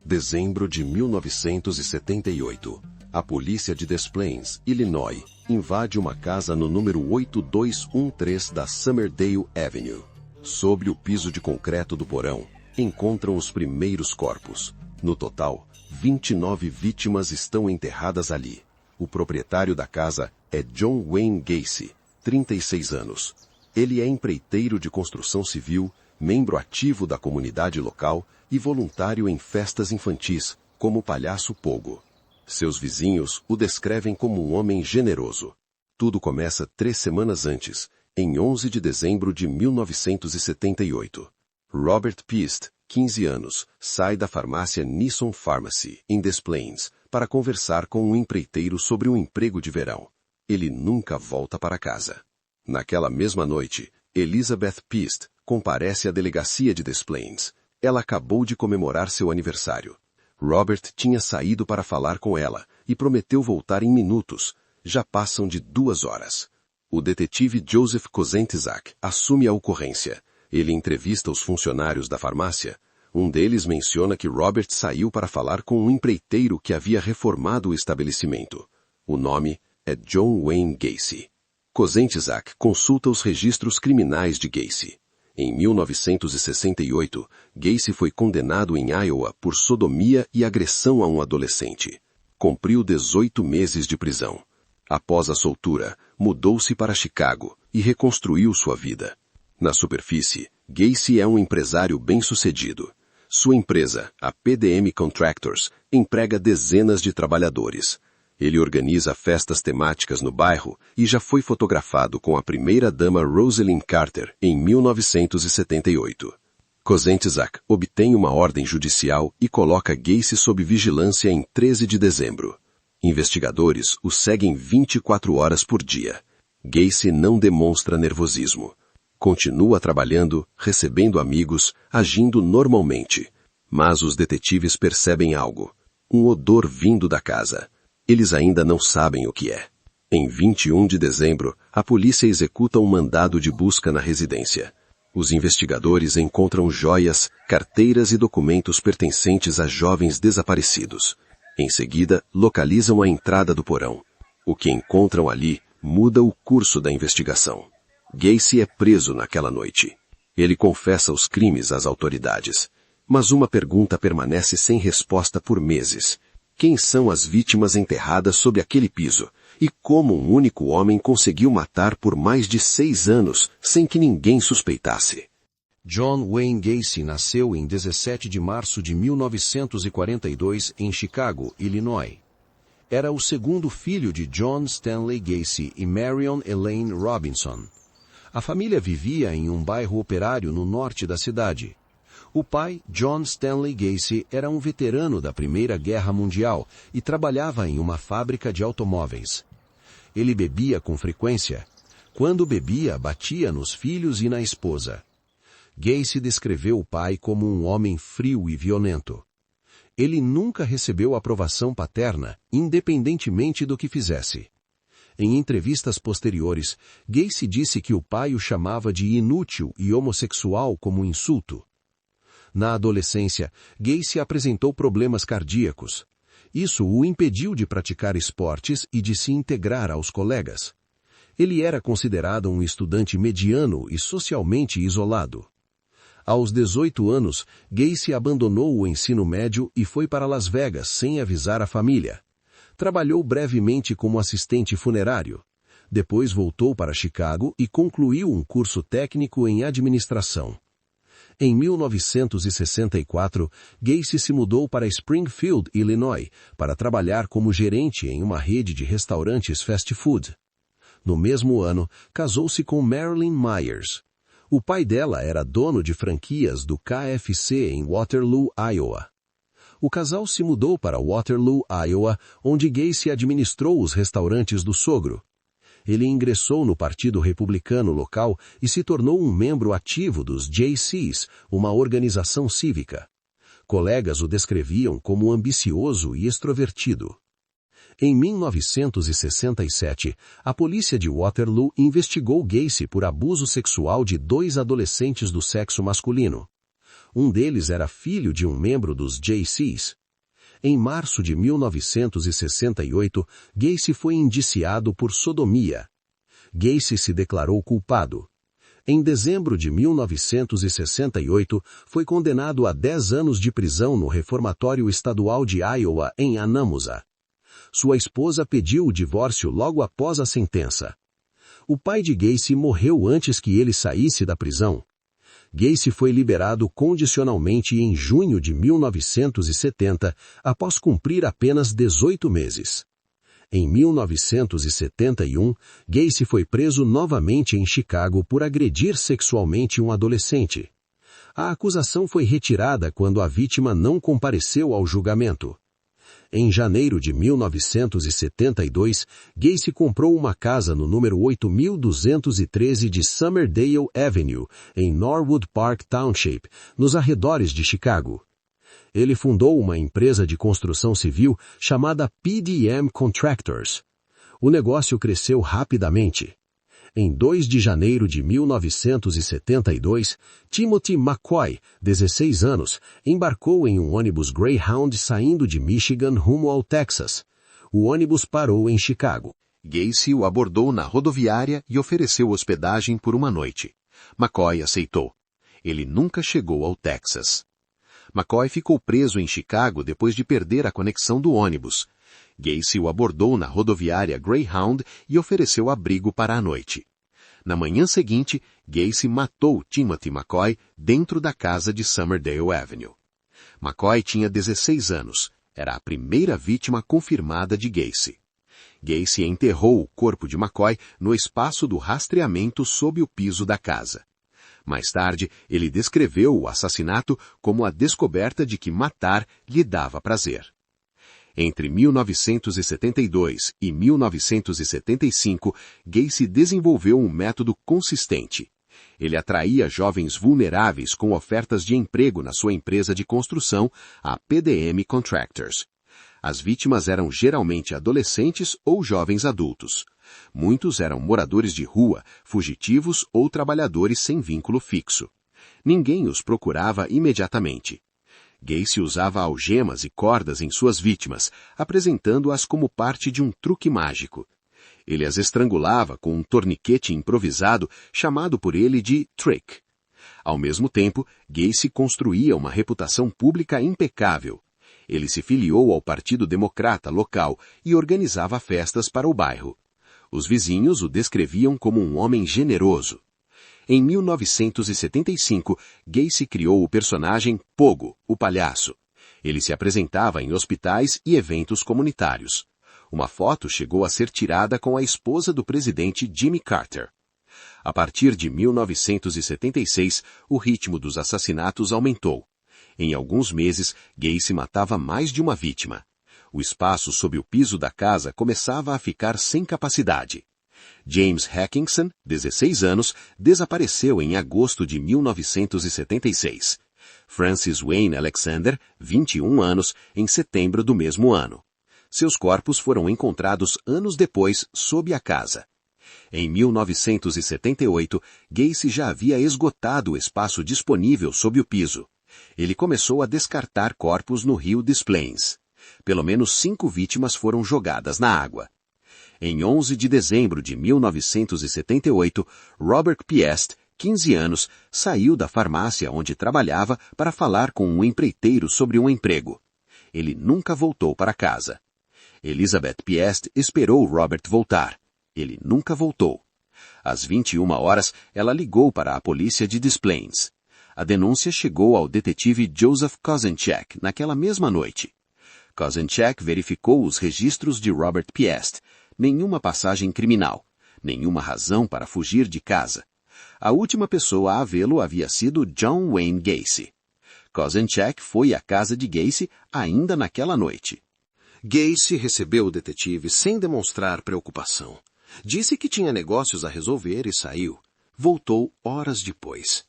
Dezembro de 1978. A polícia de Des Plaines, Illinois, invade uma casa no número 8213 da Summerdale Avenue. Sobre o piso de concreto do porão, encontram os primeiros corpos. No total, 29 vítimas estão enterradas ali. O proprietário da casa é John Wayne Gacy, 36 anos. Ele é empreiteiro de construção civil, membro ativo da comunidade local e voluntário em festas infantis, como o palhaço Pogo. Seus vizinhos o descrevem como um homem generoso. Tudo começa 3 semanas antes, em 11 de dezembro de 1978. Robert Pist, 15 anos, sai da farmácia Nisson Pharmacy, em Des Plaines, para conversar com um empreiteiro sobre um emprego de verão. Ele nunca volta para casa. Naquela mesma noite, Elizabeth Pist comparece à delegacia de Des Plaines. Ela acabou de comemorar seu aniversário. Robert tinha saído para falar com ela e prometeu voltar em minutos. Já passam de 2 horas. O detetive Joseph Kozenczak assume a ocorrência. Ele entrevista os funcionários da farmácia. Um deles menciona que Robert saiu para falar com um empreiteiro que havia reformado o estabelecimento. O nome é John Wayne Gacy. Kozenczak consulta os registros criminais de Gacy. Em 1968, Gacy foi condenado em Iowa por sodomia e agressão a um adolescente. Cumpriu 18 meses de prisão. Após a soltura, mudou-se para Chicago e reconstruiu sua vida. Na superfície, Gacy é um empresário bem-sucedido. Sua empresa, a PDM Contractors, emprega dezenas de trabalhadores. Ele organiza festas temáticas no bairro e já foi fotografado com a primeira-dama Rosalynn Carter em 1978. Kozenczak obtém uma ordem judicial e coloca Gacy sob vigilância em 13 de dezembro. Investigadores o seguem 24 horas por dia. Gacy não demonstra nervosismo. Continua trabalhando, recebendo amigos, agindo normalmente. Mas os detetives percebem algo. Um odor vindo da casa. Eles ainda não sabem o que é. Em 21 de dezembro, a polícia executa um mandado de busca na residência. Os investigadores encontram joias, carteiras e documentos pertencentes a jovens desaparecidos. Em seguida, localizam a entrada do porão. O que encontram ali muda o curso da investigação. Gacy é preso naquela noite. Ele confessa os crimes às autoridades. Mas uma pergunta permanece sem resposta por meses. Quem são as vítimas enterradas sob aquele piso? E como um único homem conseguiu matar por mais de 6 anos sem que ninguém suspeitasse? John Wayne Gacy nasceu em 17 de março de 1942 em Chicago, Illinois. Era o segundo filho de John Stanley Gacy e Marion Elaine Robinson. A família vivia em um bairro operário no norte da cidade. O pai, John Stanley Gacy, era um veterano da Primeira Guerra Mundial e trabalhava em uma fábrica de automóveis. Ele bebia com frequência. Quando bebia, batia nos filhos e na esposa. Gacy descreveu o pai como um homem frio e violento. Ele nunca recebeu aprovação paterna, independentemente do que fizesse. Em entrevistas posteriores, Gacy disse que o pai o chamava de inútil e homossexual como insulto. Na adolescência, Gacy apresentou problemas cardíacos. Isso o impediu de praticar esportes e de se integrar aos colegas. Ele era considerado um estudante mediano e socialmente isolado. Aos 18 anos, Gacy abandonou o ensino médio e foi para Las Vegas sem avisar a família. Trabalhou brevemente como assistente funerário. Depois voltou para Chicago e concluiu um curso técnico em administração. Em 1964, Gacy se mudou para Springfield, Illinois, para trabalhar como gerente em uma rede de restaurantes fast food. No mesmo ano, casou-se com Marilyn Myers. O pai dela era dono de franquias do KFC em Waterloo, Iowa. O casal se mudou para Waterloo, Iowa, onde Gacy administrou os restaurantes do sogro. Ele ingressou no Partido Republicano local e se tornou um membro ativo dos JCs, uma organização cívica. Colegas o descreviam como ambicioso e extrovertido. Em 1967, a polícia de Waterloo investigou Gacy por abuso sexual de 2 adolescentes do sexo masculino. Um deles era filho de um membro dos JCs. Em março de 1968, Gacy foi indiciado por sodomia. Gacy se declarou culpado. Em dezembro de 1968, foi condenado a 10 anos de prisão no Reformatório Estadual de Iowa, em Anamusa. Sua esposa pediu o divórcio logo após a sentença. O pai de Gacy morreu antes que ele saísse da prisão. Gacy foi liberado condicionalmente em junho de 1970, após cumprir apenas 18 meses. Em 1971, Gacy foi preso novamente em Chicago por agredir sexualmente um adolescente. A acusação foi retirada quando a vítima não compareceu ao julgamento. Em janeiro de 1972, Gacy comprou uma casa no número 8213 de Summerdale Avenue, em Norwood Park Township, nos arredores de Chicago. Ele fundou uma empresa de construção civil chamada PDM Contractors. O negócio cresceu rapidamente. Em 2 de janeiro de 1972, Timothy McCoy, 16 anos, embarcou em um ônibus Greyhound saindo de Michigan rumo ao Texas. O ônibus parou em Chicago. Gacy o abordou na rodoviária e ofereceu hospedagem por uma noite. McCoy aceitou. Ele nunca chegou ao Texas. McCoy ficou preso em Chicago depois de perder a conexão do ônibus. Gacy o abordou na rodoviária Greyhound e ofereceu abrigo para a noite. Na manhã seguinte, Gacy matou Timothy McCoy dentro da casa de Summerdale Avenue. McCoy tinha 16 anos. Era a primeira vítima confirmada de Gacy. Gacy enterrou o corpo de McCoy no espaço do rastreamento sob o piso da casa. Mais tarde, ele descreveu o assassinato como a descoberta de que matar lhe dava prazer. Entre 1972 e 1975, Gacy desenvolveu um método consistente. Ele atraía jovens vulneráveis com ofertas de emprego na sua empresa de construção, a PDM Contractors. As vítimas eram geralmente adolescentes ou jovens adultos. Muitos eram moradores de rua, fugitivos ou trabalhadores sem vínculo fixo. Ninguém os procurava imediatamente. Gacy usava algemas e cordas em suas vítimas, apresentando-as como parte de um truque mágico. Ele as estrangulava com um torniquete improvisado chamado por ele de trick. Ao mesmo tempo, Gacy construía uma reputação pública impecável. Ele se filiou ao Partido Democrata local e organizava festas para o bairro. Os vizinhos o descreviam como um homem generoso. Em 1975, Gacy criou o personagem Pogo, o palhaço. Ele se apresentava em hospitais e eventos comunitários. Uma foto chegou a ser tirada com a esposa do presidente Jimmy Carter. A partir de 1976, o ritmo dos assassinatos aumentou. Em alguns meses, Gacy matava mais de uma vítima. O espaço sob o piso da casa começava a ficar sem capacidade. James Hackinson, 16 anos, desapareceu em agosto de 1976. Francis Wayne Alexander, 21 anos, em setembro do mesmo ano. Seus corpos foram encontrados anos depois sob a casa. Em 1978, Gacy já havia esgotado o espaço disponível sob o piso. Ele começou a descartar corpos no rio Des Plaines. Pelo menos 5 vítimas foram jogadas na água. Em 11 de dezembro de 1978, Robert Piest, 15 anos, saiu da farmácia onde trabalhava para falar com um empreiteiro sobre um emprego. Ele nunca voltou para casa. Elizabeth Piest esperou Robert voltar. Ele nunca voltou. Às 21 horas, ela ligou para a polícia de Des Plaines. A denúncia chegou ao detetive Joseph Kozenchek naquela mesma noite. Kozenchek verificou os registros de Robert Piest. Nenhuma passagem criminal. Nenhuma razão para fugir de casa. A última pessoa a vê-lo havia sido John Wayne Gacy. Kozenchek foi à casa de Gacy ainda naquela noite. Gacy recebeu o detetive sem demonstrar preocupação. Disse que tinha negócios a resolver e saiu. Voltou horas depois.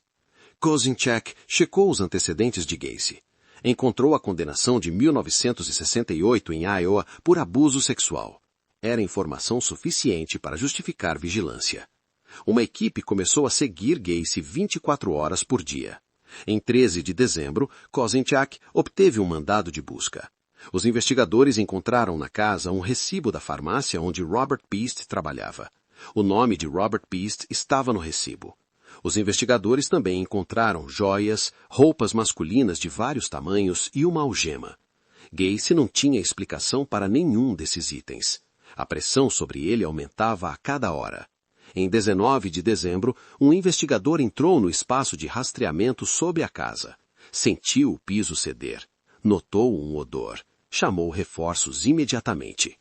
Kozenchek checou os antecedentes de Gacy. Encontrou a condenação de 1968 em Iowa por abuso sexual. Era informação suficiente para justificar vigilância. Uma equipe começou a seguir Gacy 24 horas por dia. Em 13 de dezembro, Kozinchak obteve um mandado de busca. Os investigadores encontraram na casa um recibo da farmácia onde Robert Piest trabalhava. O nome de Robert Piest estava no recibo. Os investigadores também encontraram joias, roupas masculinas de vários tamanhos e uma algema. Gacy não tinha explicação para nenhum desses itens. A pressão sobre ele aumentava a cada hora. Em 19 de dezembro, um investigador entrou no espaço de rastreamento sob a casa. Sentiu o piso ceder. Notou um odor. Chamou reforços imediatamente.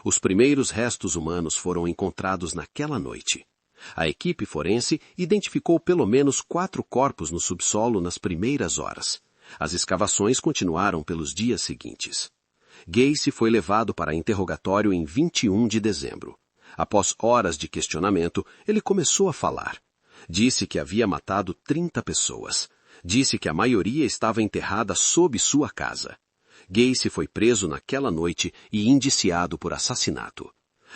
Os primeiros restos humanos foram encontrados naquela noite. A equipe forense identificou pelo menos 4 corpos no subsolo nas primeiras horas. As escavações continuaram pelos dias seguintes. Gacy foi levado para interrogatório em 21 de dezembro. Após horas de questionamento, ele começou a falar. Disse que havia matado 30 pessoas. Disse que a maioria estava enterrada sob sua casa. Gacy foi preso naquela noite e indiciado por assassinato.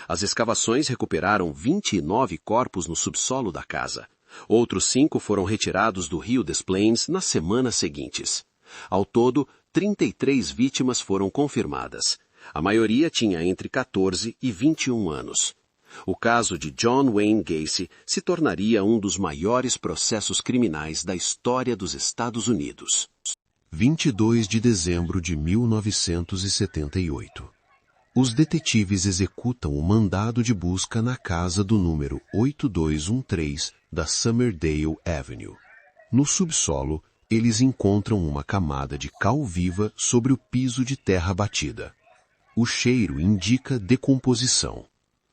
As escavações recuperaram 29 corpos no subsolo da casa. Outros 5 foram retirados do rio Des Plaines nas semanas seguintes. Ao todo, 33 vítimas foram confirmadas. A maioria tinha entre 14 e 21 anos. O caso de John Wayne Gacy se tornaria um dos maiores processos criminais da história dos Estados Unidos. 22 de dezembro de 1978. Os detetives executam o mandado de busca na casa do número 8213 da Summerdale Avenue. No subsolo, eles encontram uma camada de cal viva sobre o piso de terra batida. O cheiro indica decomposição.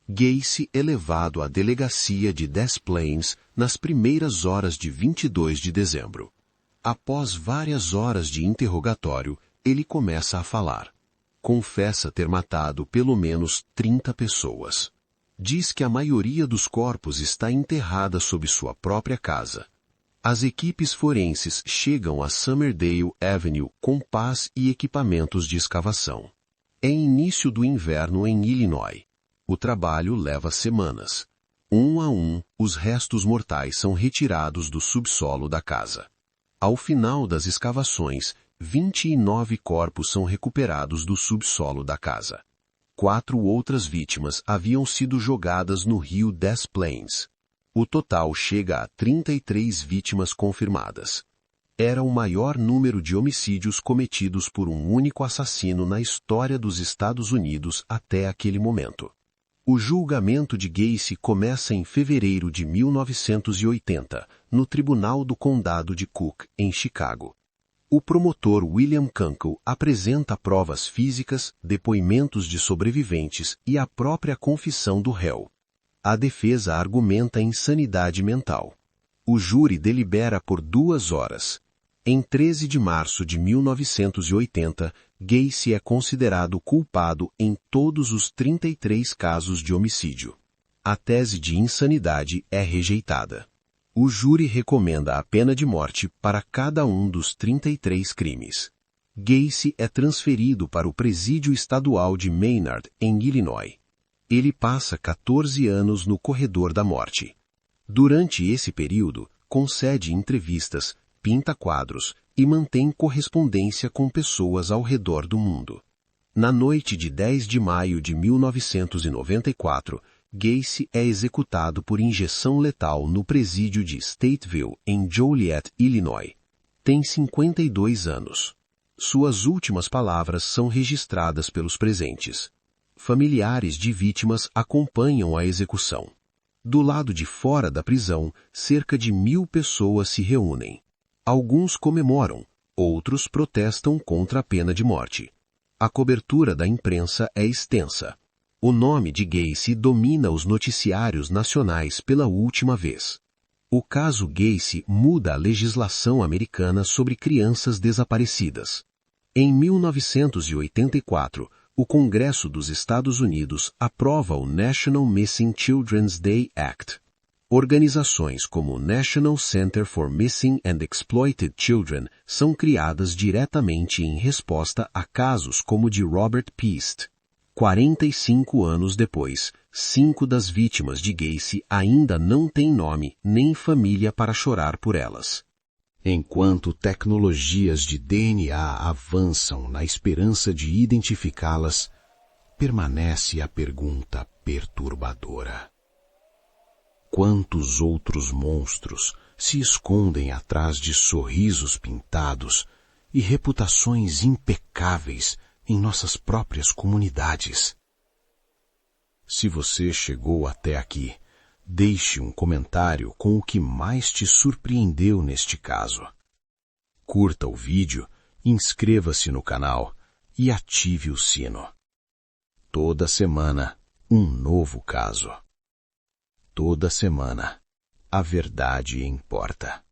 Gacy é levado à delegacia de Des Plaines nas primeiras horas de 22 de dezembro. Após várias horas de interrogatório, ele começa a falar. Confessa ter matado pelo menos 30 pessoas. Diz que a maioria dos corpos está enterrada sob sua própria casa. As equipes forenses chegam a Summerdale Avenue com pás e equipamentos de escavação. É início do inverno em Illinois. O trabalho leva semanas. Um a um, os restos mortais são retirados do subsolo da casa. Ao final das escavações, 29 corpos são recuperados do subsolo da casa. 4 outras vítimas haviam sido jogadas no rio Des Plaines. O total chega a 33 vítimas confirmadas. Era o maior número de homicídios cometidos por um único assassino na história dos Estados Unidos até aquele momento. O julgamento de Gacy começa em fevereiro de 1980, no Tribunal do Condado de Cook, em Chicago. O promotor William Kunkel apresenta provas físicas, depoimentos de sobreviventes e a própria confissão do réu. A defesa argumenta insanidade mental. O júri delibera por 2 horas. Em 13 de março de 1980, Gacy é considerado culpado em todos os 33 casos de homicídio. A tese de insanidade é rejeitada. O júri recomenda a pena de morte para cada um dos 33 crimes. Gacy é transferido para o Presídio Estadual de Maynard, em Illinois. Ele passa 14 anos no corredor da morte. Durante esse período, concede entrevistas, pinta quadros e mantém correspondência com pessoas ao redor do mundo. Na noite de 10 de maio de 1994, Gacy é executado por injeção letal no presídio de Stateville, em Joliet, Illinois. Tem 52 anos. Suas últimas palavras são registradas pelos presentes. Familiares de vítimas acompanham a execução. Do lado de fora da prisão, cerca de 1.000 pessoas se reúnem. Alguns comemoram, outros protestam contra a pena de morte. A cobertura da imprensa é extensa. O nome de Gacy domina os noticiários nacionais pela última vez. O caso Gacy muda a legislação americana sobre crianças desaparecidas. Em 1984, o Congresso dos Estados Unidos aprova o National Missing Children's Day Act. Organizações como o National Center for Missing and Exploited Children são criadas diretamente em resposta a casos como o de Robert Piest. 45 anos depois, 5 das vítimas de Gacy ainda não têm nome nem família para chorar por elas. Enquanto tecnologias de DNA avançam na esperança de identificá-las, permanece a pergunta perturbadora: quantos outros monstros se escondem atrás de sorrisos pintados e reputações impecáveis em nossas próprias comunidades? Se você chegou até aqui, deixe um comentário com o que mais te surpreendeu neste caso. Curta o vídeo, inscreva-se no canal e ative o sino. Toda semana, um novo caso. Toda semana, a verdade importa.